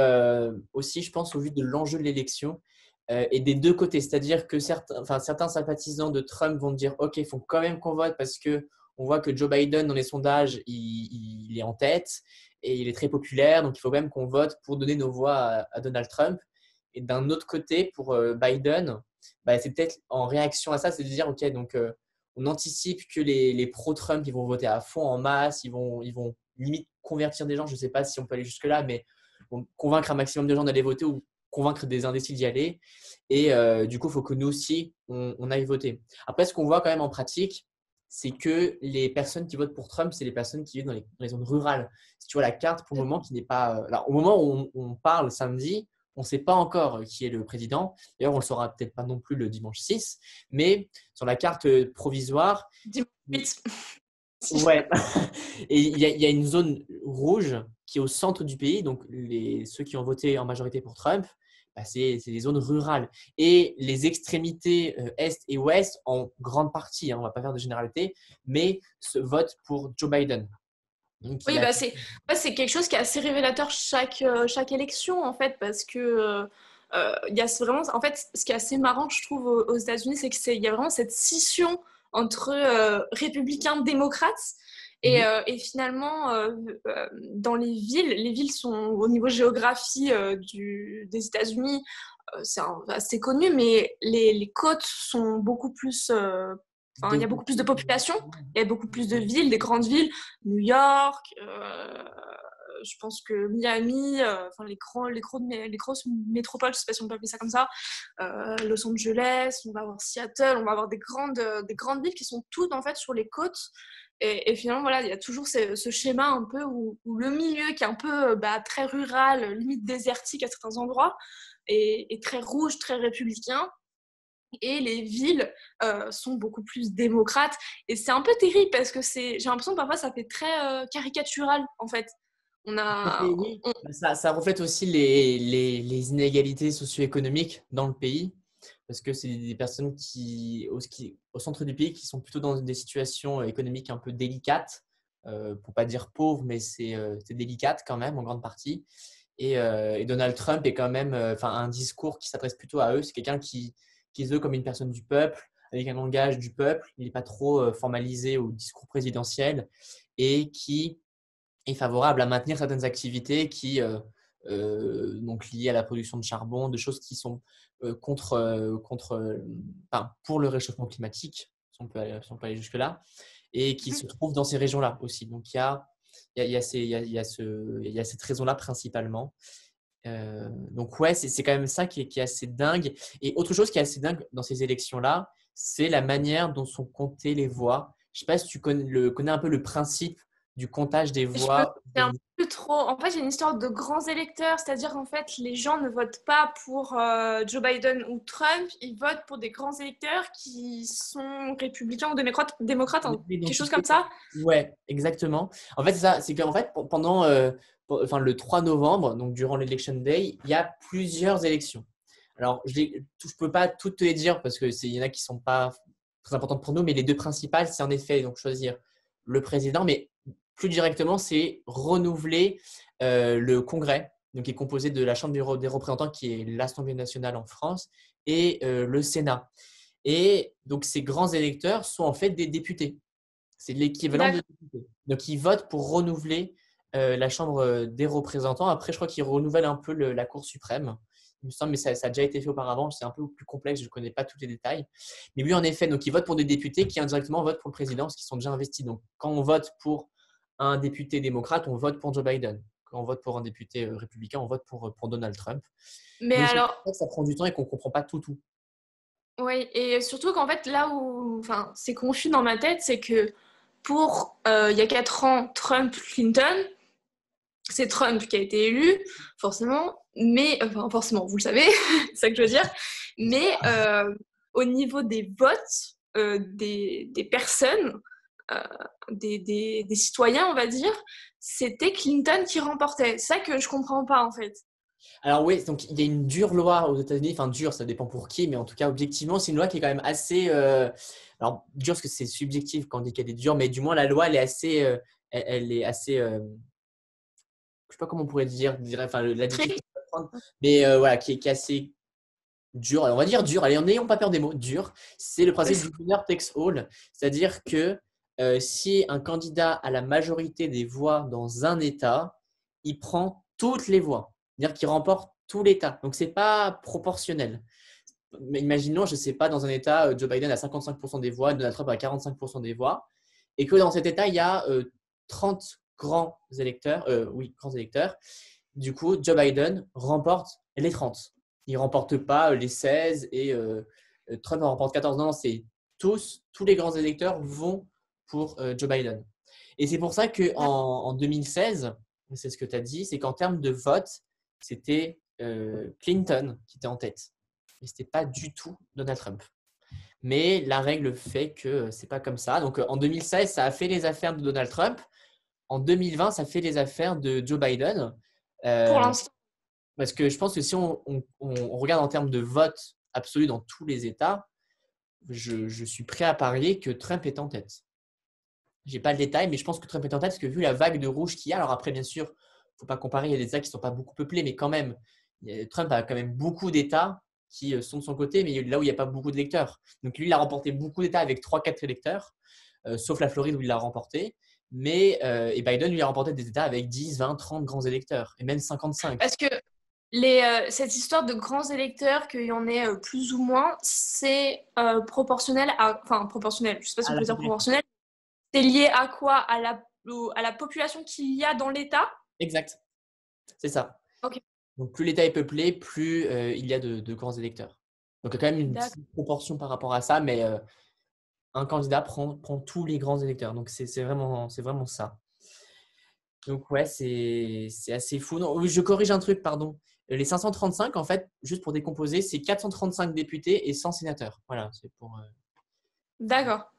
aussi, je pense, au vu de l'enjeu de l'élection et des deux côtés. C'est-à-dire que certains sympathisants de Trump vont dire, OK, il faut quand même qu'on vote parce que on voit que Joe Biden, dans les sondages, il est en tête et il est très populaire, donc il faut quand même qu'on vote pour donner nos voix à Donald Trump. Et d'un autre côté, pour Biden, bah, c'est peut-être en réaction à ça, c'est de dire, OK, donc on anticipe que les pro-Trump, ils vont voter à fond en masse, ils vont limite convertir des gens, je ne sais pas si on peut aller jusque-là, mais vont convaincre un maximum de gens d'aller voter ou convaincre des indécis d'y aller. Et du coup, il faut que nous aussi, on aille voter. Après, ce qu'on voit quand même en pratique, c'est que les personnes qui votent pour Trump, c'est les personnes qui vivent dans les zones rurales. Si tu vois la carte pour le moment qui n'est pas… Alors, au moment où on parle samedi, on ne sait pas encore qui est le président. D'ailleurs, on ne le saura peut-être pas non plus le dimanche 6. Mais sur la carte provisoire, Dis-moi vite. ouais, et il y a une zone rouge qui est au centre du pays. Donc, ceux qui ont voté en majorité pour Trump, bah, c'est des zones rurales. Et les extrémités est et ouest, en grande partie, hein, on ne va pas faire de généralité, mais votent pour Joe Biden. Donc, il Oui, a… bah c'est quelque chose qui est assez révélateur chaque élection, en fait, parce que il y a vraiment, en fait, ce qui est assez marrant, je trouve, aux États-Unis, c'est qu'il y a vraiment cette scission entre républicains, démocrates, Mhm. et finalement, dans les villes sont au niveau géographie des États-Unis, assez connu, mais les côtes sont beaucoup plus. Enfin, il y a beaucoup plus de population, il y a beaucoup plus de villes, des grandes villes, New York, je pense que Miami, enfin les grosses métropoles, je sais pas si on peut appeler ça comme ça, Los Angeles, on va avoir Seattle, on va avoir des grandes villes qui sont toutes en fait sur les côtes. Et finalement, voilà, il y a toujours ce schéma un peu où le milieu qui est un peu très rural, limite désertique à certains endroits, est très rouge, très républicain. Et les villes sont beaucoup plus démocrates. Et c'est un peu terrible parce que j'ai l'impression que parfois ça fait très caricatural en fait. On a, Oui, ça reflète aussi les inégalités socio-économiques dans le pays, parce que c'est des personnes au centre du pays qui sont plutôt dans des situations économiques un peu délicates, pour pas dire pauvres, mais c'est délicate quand même en grande partie. Et Donald Trump est quand même un discours qui s'adresse plutôt à eux. C'est quelqu'un qui se veut comme une personne du peuple, avec un langage du peuple. Il n'est pas trop formalisé au discours présidentiel et qui est favorable à maintenir certaines activités donc liées à la production de charbon, de choses qui sont pour le réchauffement climatique, si on peut aller jusque-là, et qui se trouvent dans ces régions-là aussi. Donc, il y a cette raison-là principalement. Donc, ouais, c'est quand même ça qui est assez dingue. Et autre chose qui est assez dingue dans ces élections-là, c'est la manière dont sont comptées les voix. Je ne sais pas si tu connais un peu le principe du comptage des je me voix. souviens un peu trop. En fait, j'ai une histoire de grands électeurs, c'est-à-dire qu'en fait, les gens ne votent pas pour Joe Biden ou Trump, ils votent pour des grands électeurs qui sont républicains ou démocrates, hein, quelque chose comme L'identité. ça. Ouais, exactement. En fait, c'est ça. C'est qu'en fait, pendant le 3 novembre, donc durant l'Election Day, il y a plusieurs élections. Alors, je ne peux pas toutes te les dire parce qu'il y en a qui ne sont pas très importantes pour nous, mais les deux principales, c'est en effet donc choisir le président, mais plus directement, c'est renouveler le Congrès, donc qui est composé de la Chambre des représentants, qui est l'Assemblée nationale en France, et le Sénat. Et donc, ces grands électeurs sont en fait des députés. C'est l'équivalent de D'accord. députés. Donc, ils votent pour renouveler la Chambre des représentants. Après, je crois qu'ils renouvellent un peu la Cour suprême. Il me semble, mais ça a déjà été fait auparavant. C'est un peu plus complexe, je ne connais pas tous les détails. Mais oui, en effet, donc ils votent pour des députés qui indirectement votent pour le président parce qu'ils sont déjà investis. Donc, quand on vote pour un député démocrate, on vote pour Joe Biden. Quand on vote pour un député républicain, on vote pour Donald Trump. Mais Mais aussi, alors, ça prend du temps et qu'on ne comprend pas tout. oui, et surtout qu'en fait, là où enfin, c'est confus dans ma tête, c'est que pour il y a 4 ans, Trump-Clinton, c'est Trump qui a été élu, forcément, mais, enfin, forcément, vous le savez, c'est ça que je veux dire, mais au niveau des votes des personnes, des citoyens, on va dire, c'était Clinton qui remportait. C'est ça que je comprends pas, en fait. Alors oui, donc il y a une dure loi aux États-Unis, enfin dure, ça dépend pour qui, mais en tout cas objectivement, c'est une loi qui est quand même assez, alors dure parce que c'est subjectif quand on dit qu'elle est dure, mais du moins la loi elle est assez, elle est assez, je sais pas comment on pourrait dire, enfin l'adjectif, Très. mais voilà, qui est assez dur. Alors, on va dire dur. Allez, n'ayons pas peur des mots. Dur. C'est le principe du winner takes all, c'est-à-dire que si un candidat a la majorité des voix dans un État, il prend toutes les voix. C'est-à-dire qu'il remporte tout l'État. Donc, c'est pas proportionnel. Mais imaginons, je ne sais pas, dans un État, Joe Biden a 55% des voix, Donald Trump a 45% des voix, et que dans cet État, il y a 30 grands électeurs, oui, grands électeurs. Du coup, Joe Biden remporte les 30. Il ne remporte pas les 16 et Trump en remporte 14. Non, c'est tous les grands électeurs vont pour Joe Biden. Et c'est pour ça qu'en 2016, c'est ce que tu as dit, c'est qu'en termes de vote, c'était Clinton qui était en tête. Et ce n'était pas du tout Donald Trump. Mais la règle fait que ce n'est pas comme ça. Donc en 2016, ça a fait les affaires de Donald Trump. En 2020, ça fait les affaires de Joe Biden. Pour l'instant. Parce que je pense que si on regarde en termes de vote absolu dans tous les États, je suis prêt à parier que Trump est en tête. Je n'ai pas le détail, mais je pense que Trump est en tête parce que vu la vague de rouge qu'il y a, alors après, bien sûr, il ne faut pas comparer, il y a des États qui ne sont pas beaucoup peuplés, mais quand même, Trump a quand même beaucoup d'États qui sont de son côté, mais là où il n'y a pas beaucoup d'électeurs. Donc lui, il a remporté beaucoup d'États avec 3-4 électeurs, sauf la Floride où il l'a remporté. Mais et Biden, lui, a remporté des États avec 10, 20, 30 grands électeurs, et même 55. Parce que cette histoire de grands électeurs, qu'il y en ait plus ou moins, c'est proportionnel à. Enfin, proportionnel, je ne sais pas si À on la peut dire population. proportionnel. C'est lié à quoi? À la population qu'il y a dans l'État? Exact, c'est ça. Ok, Donc, plus l'État est peuplé, plus il y a de grands électeurs. Donc, il y a quand même une d'accord. petite proportion par rapport à ça, mais un candidat prend tous les grands électeurs. Donc, c'est vraiment ça. Donc, ouais, c'est assez fou. Non, oui, je corrige un truc, pardon. Les 535, en fait, juste pour décomposer, c'est 435 députés et 100 sénateurs. Voilà, c'est pour. D'accord,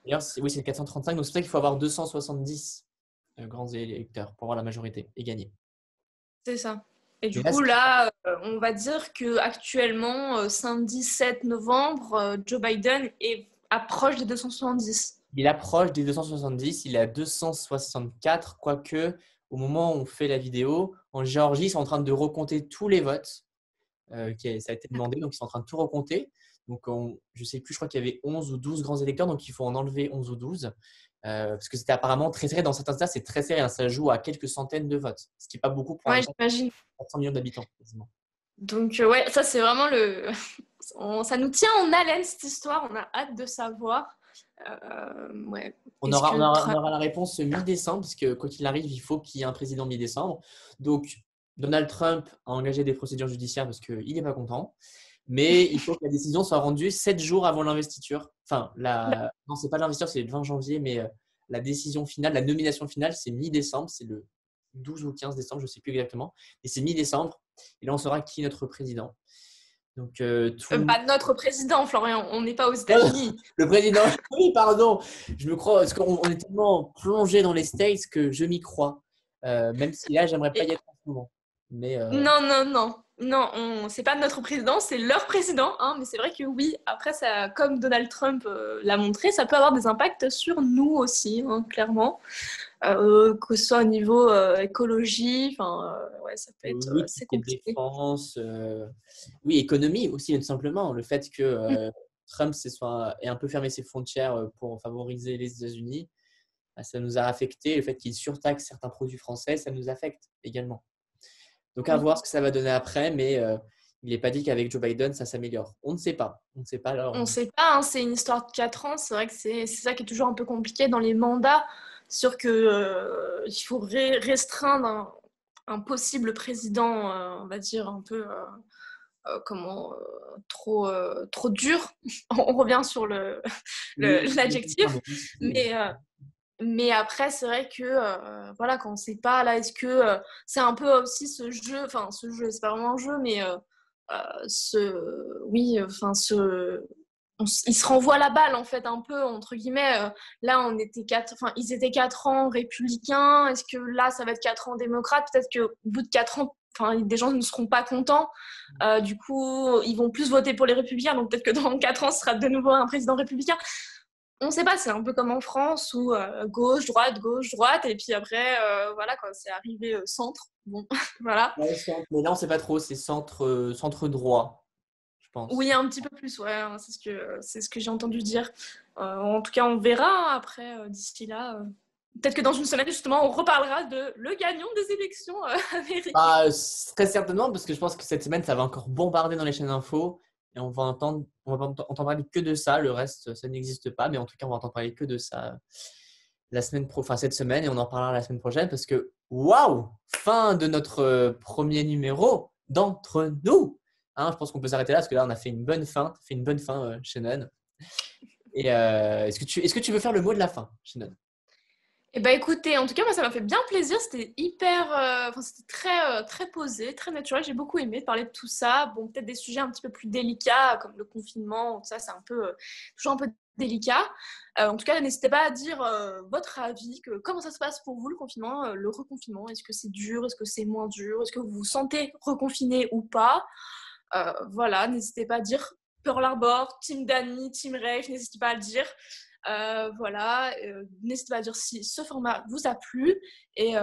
D'ailleurs, oui, c'est 435. Donc, c'est pour ça qu'il faut avoir 270 grands électeurs pour avoir la majorité et gagner. c'est ça. Et Mais du là, coup, là, on va dire que actuellement, samedi 7 novembre, Joe Biden est approche des 270. il approche des 270, il est à 264, quoique au moment où on fait la vidéo, en Géorgie, ils sont en train de recompter tous les votes. Ça a été demandé, donc ils sont en train de tout recompter. Donc, je ne sais plus, je crois qu'il y avait 11 ou 12 grands électeurs, donc il faut en enlever 11 ou 12. Parce que c'était apparemment très serré. Dans certains États, c'est très serré, hein, ça joue à quelques centaines de votes, ce qui n'est pas beaucoup pour un Ouais, État de j'imagine. 400 millions d'habitants, quasiment. Donc, ouais, ça, c'est vraiment le. Ça nous tient en haleine, cette histoire. On a hâte de savoir. Ouais. On Est-ce aura, on que aura, on Trump. aura la réponse mi-décembre, parce que quoi qu'il arrive, il faut qu'il y ait un président mi-décembre. Donc, Donald Trump a engagé des procédures judiciaires parce qu'il n'est pas content. Mais il faut que la décision soit rendue 7 jours avant l'investiture. Enfin, non, c'est pas l'investiture, c'est le 20 janvier, mais la décision finale, la nomination finale, c'est mi-décembre. C'est le 12 ou 15 décembre, je ne sais plus exactement. Et c'est mi-décembre. Et là, on saura qui est notre président. Donc, Pas notre président, Florian. On n'est pas aux États-Unis. le président, oui, pardon, je me crois, parce qu'on est tellement plongé dans les States que je m'y crois. Même si là, j'aimerais pas Et- y être en ce moment. Mais Non, non, non. Non, c'est pas notre président, c'est leur président. Hein, mais c'est vrai que oui, après, ça, comme Donald Trump l'a montré, ça peut avoir des impacts sur nous aussi, hein, clairement. Que ce soit au niveau écologie, enfin, ouais, ça peut être oui, tout assez ce qui est compliqué. défense, oui, économie aussi, tout simplement. Le fait que Trump ait un peu fermé ses frontières pour favoriser les États-Unis, bah, ça nous a affecté. Le fait qu'il surtaxe certains produits français, ça nous affecte également. Donc, à Oui. voir ce que ça va donner après, mais il n'est pas dit qu'avec Joe Biden, ça s'améliore. On ne sait pas. On ne sait pas. Alors, On ne sait pas, hein, c'est une histoire de 4 ans. C'est vrai que c'est ça qui est toujours un peu compliqué dans les mandats, sur que il faut restreindre un possible président, on va dire un peu trop dur. On revient sur oui, je comprends, l'adjectif, mais oui, oui. mais après c'est vrai que voilà, quand on ne sait pas là, est-ce que c'est un peu aussi ce jeu, enfin ce jeu, c'est pas vraiment un jeu, mais oui, enfin ils se renvoient la balle en fait un peu entre guillemets. Là, ils étaient 4 ans républicains. Est-ce que là, ça va être 4 ans démocrates? Peut-être qu'au bout de 4 ans, des gens ne seront pas contents. Du coup, ils vont plus voter pour les républicains. Donc peut-être que dans 4 ans, ce sera de nouveau un président républicain. On ne sait pas, c'est un peu comme en France où gauche, droite, et puis après, voilà quoi, c'est arrivé centre. Bon, voilà. Ouais, mais là, on ne sait pas trop, c'est centre droit, je pense. Oui, un petit peu plus, ouais, hein, c'est ce que j'ai entendu dire. En tout cas, on verra hein, après, d'ici là. Peut-être que dans une semaine, justement, on reparlera de le gagnant des élections américaines. Très certainement, parce que je pense que cette semaine, ça va encore bombarder dans les chaînes d'infos et on va entendre parler que de ça. Le reste, ça n'existe pas, mais en tout cas, on va entendre parler que de ça cette semaine et on en parlera la semaine prochaine parce que waouh, fin de notre premier numéro d'entre nous. Hein, je pense qu'on peut s'arrêter là parce que là, on a fait une bonne fin, Shannon. Et est-ce que tu veux faire le mot de la fin, Shannon? Eh ben écoutez, en tout cas, moi, ça m'a fait bien plaisir. C'était c'était très posé, très naturel. J'ai beaucoup aimé parler de tout ça. Bon, peut-être des sujets un petit peu plus délicats, comme le confinement, tout ça, c'est toujours un peu délicat. En tout cas, n'hésitez pas à dire votre avis, comment ça se passe pour vous, le confinement, le reconfinement. Est-ce que c'est dur? Est-ce que c'est moins dur? Est-ce que vous vous sentez reconfiné ou pas? Voilà, n'hésitez pas à dire Pearl Harbor, Team Dani, Team Rave, n'hésitez pas à le dire. Voilà, n'hésitez pas à dire si ce format vous a plu et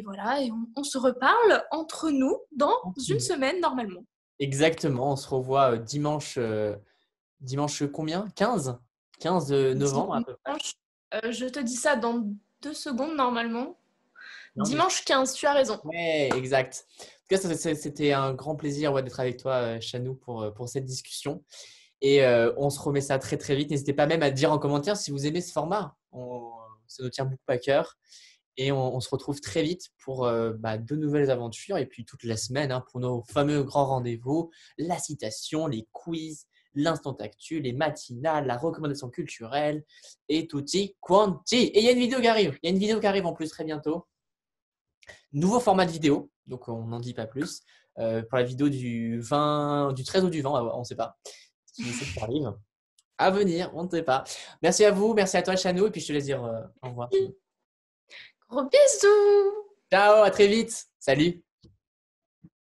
voilà, et on se reparle entre nous dans une semaine normalement. Exactement, on se revoit dimanche combien? 15 novembre à peu près. Je te dis ça dans 2 secondes normalement. Non, Dimanche 15, tu as raison. Ouais, exact. En tout cas, c'était un grand plaisir d'être avec toi, Chanou, pour cette discussion. Et on se remet ça très très vite. N'hésitez pas même à dire en commentaire si vous aimez ce format. Ça nous tient beaucoup à cœur. Et on se retrouve très vite pour de nouvelles aventures. Et puis toute la semaine pour nos fameux grands rendez-vous, la citation, les quiz, l'instant actu, les matinales, la recommandation culturelle et tutti quanti. Et il y a une vidéo qui arrive. Il y a une vidéo qui arrive en plus très bientôt. Nouveau format de vidéo, donc on n'en dit pas plus. Pour la vidéo du 13 ou du 20, on ne sait pas. Qui arrive. À venir, on ne sait pas. Merci à vous, merci à toi, Chanou, et puis je te laisse dire au revoir. Gros bisous! Ciao, à très vite. Salut.